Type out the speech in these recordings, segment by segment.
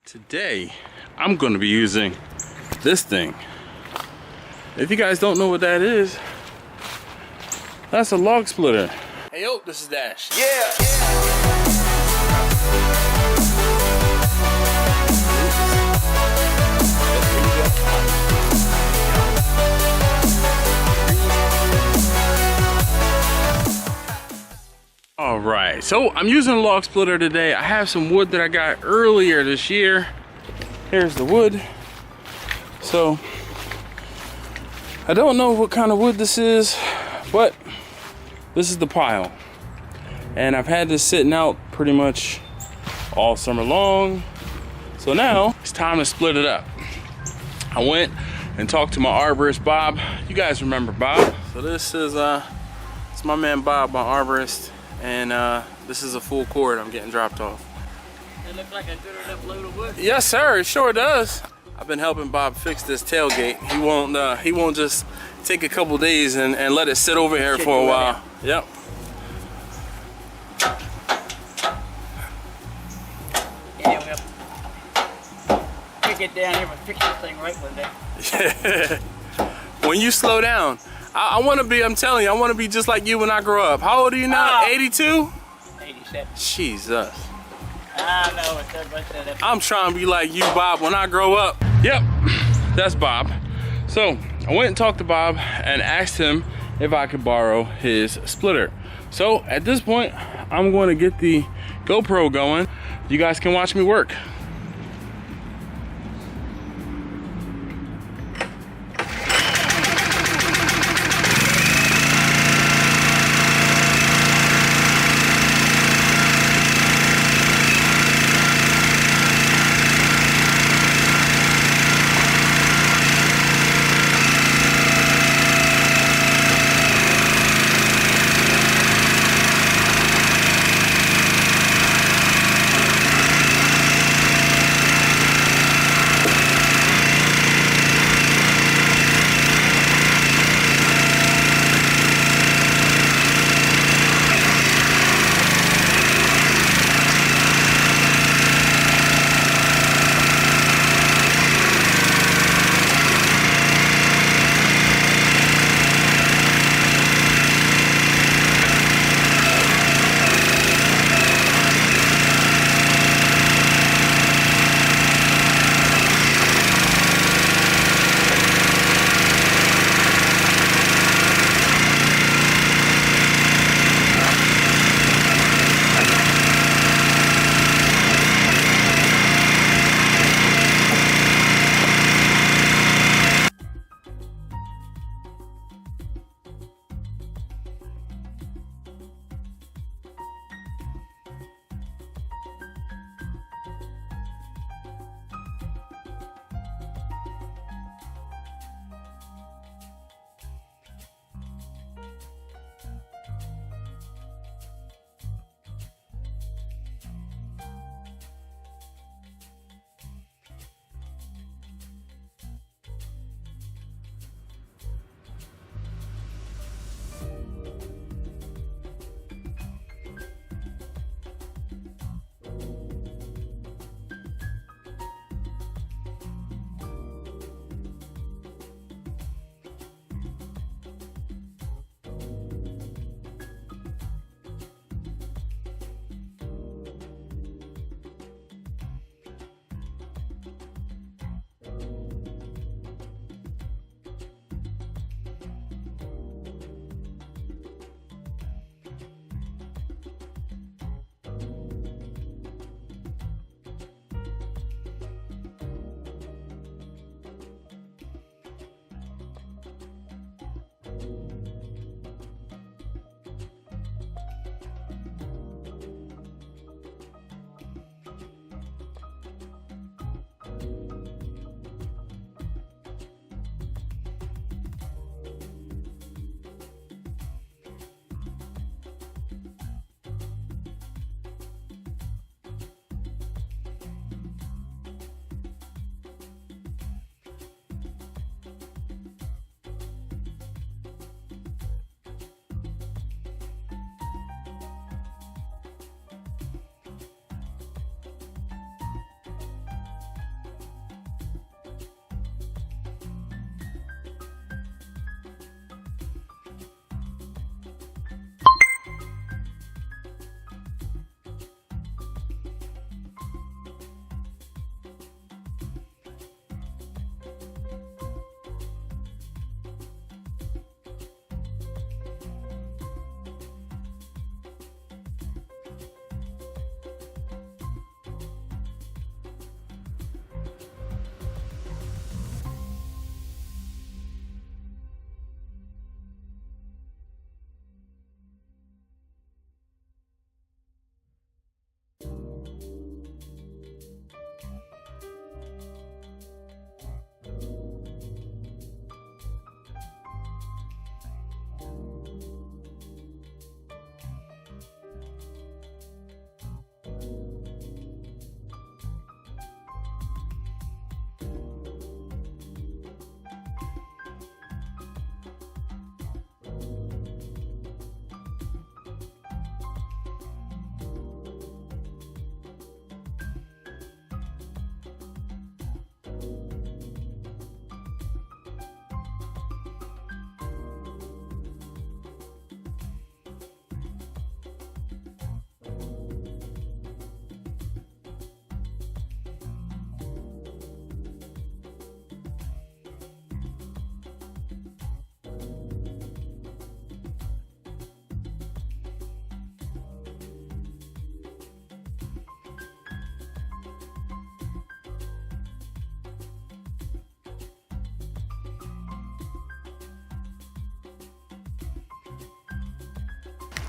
Today, I'm going to be using this thing. If you guys don't know what that is, that's a log splitter. Hey yo, this is Dash. Yeah! Alright, so I'm using a log splitter today. I have some wood that I got earlier this year. Here's the wood. So, I don't know what kind of wood this is, but this is the pile. And I've had this sitting out pretty much all summer long. So now, it's time to split it up. I went and talked to my arborist, Bob. You guys remember Bob. So this is, it's my man Bob, my arborist. And this is a full cord I'm getting dropped off. It looks like a good enough load of wood. Yes, sir. It sure does. I've been helping Bob fix this tailgate. He won't just take a couple days and let it sit over here for a while. Yep. Yeah, we'll get down here and fix this thing right one day. When you slow down. I want to be, I'm telling you, I want to be just like you when I grow up. How old are you now? 82? 87. Jesus. I know, it's everybody said that. I'm trying to be like you, Bob, when I grow up. Yep, that's Bob. So, I went and talked to Bob and asked him if I could borrow his splitter. So, at this point, I'm going to get the GoPro going. You guys can watch me work.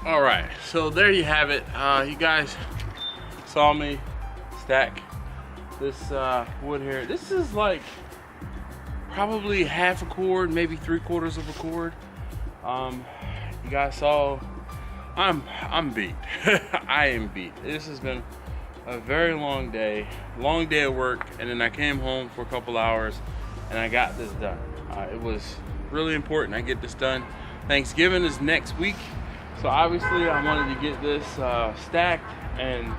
All right, so there you have it. You guys saw me stack this wood here. This is like probably half a cord, maybe 3/4 of a cord. You guys saw, I'm beat. I am beat. This has been a very long day at work, and then I came home for a couple hours and I got this done. It was really important I get this done. Thanksgiving is next week, so obviously I wanted to get this stacked and,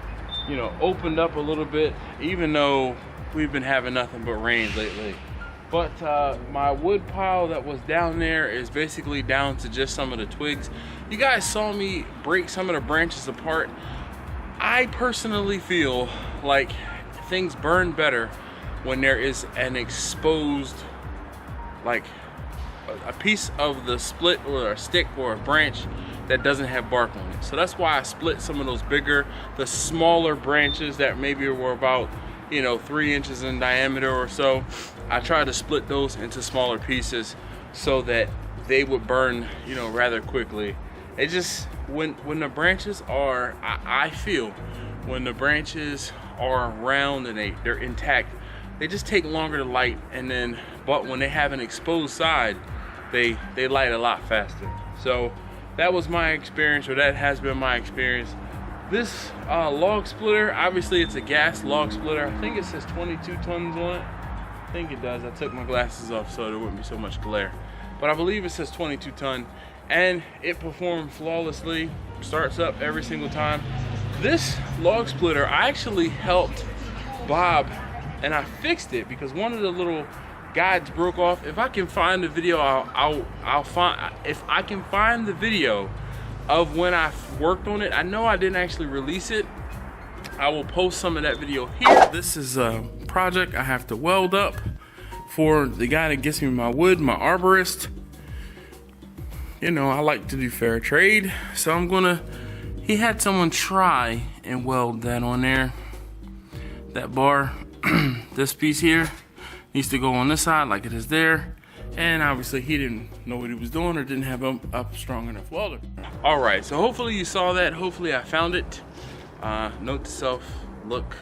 you know, opened up a little bit, even though we've been having nothing but rain lately. But my wood pile that was down there is basically down to just some of the twigs. You guys saw me break some of the branches apart. I personally feel like things burn better when there is an exposed, like a piece of the split or a stick or a branch that doesn't have bark on it. So that's why I split some of those bigger, the smaller branches that maybe were about, you know, 3 inches in diameter or so. I tried to split those into smaller pieces so that they would burn, you know, rather quickly. It just, when the branches are, I feel when the branches are round and they're intact, they just take longer to light. And then, but when they have an exposed side, they light a lot faster. So that was my experience, or that has been my experience. This log splitter, obviously it's a gas log splitter. I think it says 22 tons on it. I think it does. I took my glasses off so there wouldn't be so much glare. But I believe it says 22 ton. And it performed flawlessly, starts up every single time. This log splitter, I actually helped Bob and I fixed it because one of the little guides broke off. If I can find the video, I'll find, if I can find the video of when I worked on it. I know I didn't actually release it. I will post some of that video here. This is a project I have to weld up for the guy that gets me my wood, my arborist. You know, I like to do fair trade, so he had someone try and weld that on there. That bar, this piece here, needs to go on this side like it is there. And obviously he didn't know what he was doing or didn't have a strong enough welder. All right, so hopefully you saw that. Hopefully I found it. Note to self, look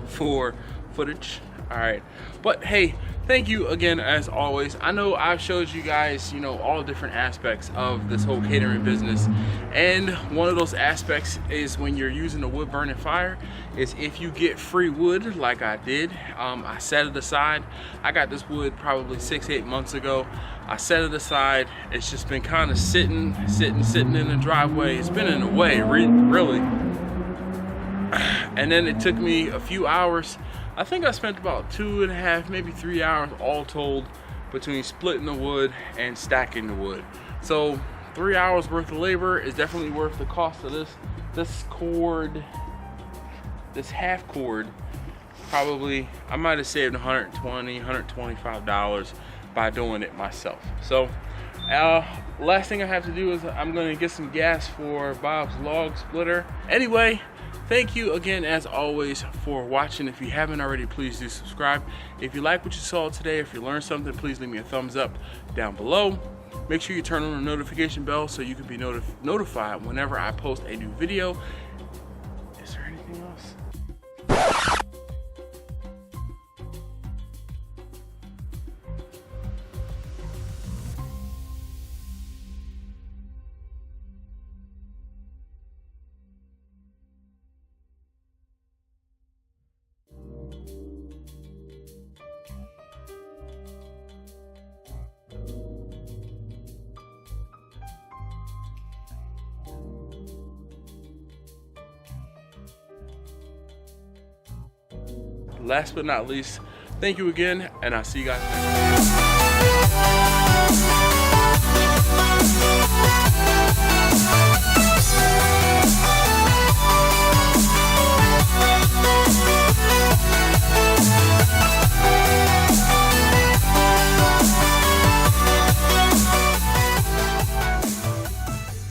for footage. All right, but hey, thank you again as always. I know I've showed you guys, you know, all different aspects of this whole catering business, and one of those aspects is when you're using a wood burning fire is if you get free wood like I did. I set it aside. I got this wood probably 6-8 months ago. I set it aside. It's just been kind of sitting in the driveway. It's been in the way, really. And then it took me a few hours. I think I spent about 2.5, maybe 3 hours all told between splitting the wood and stacking the wood. So 3 hours worth of labor is definitely worth the cost of this cord, this half cord. Probably, I might have saved $120, $125 by doing it myself. So last thing I have to do is I'm gonna get some gas for Bob's log splitter. Anyway, thank you again as always for watching. If you haven't already, please do subscribe. If you like what you saw today, if you learned something, please leave me a thumbs up down below. Make sure you turn on the notification bell so you can be notified whenever I post a new video. Is there anything else? Last but not least, thank you again, and I'll see you guys next time.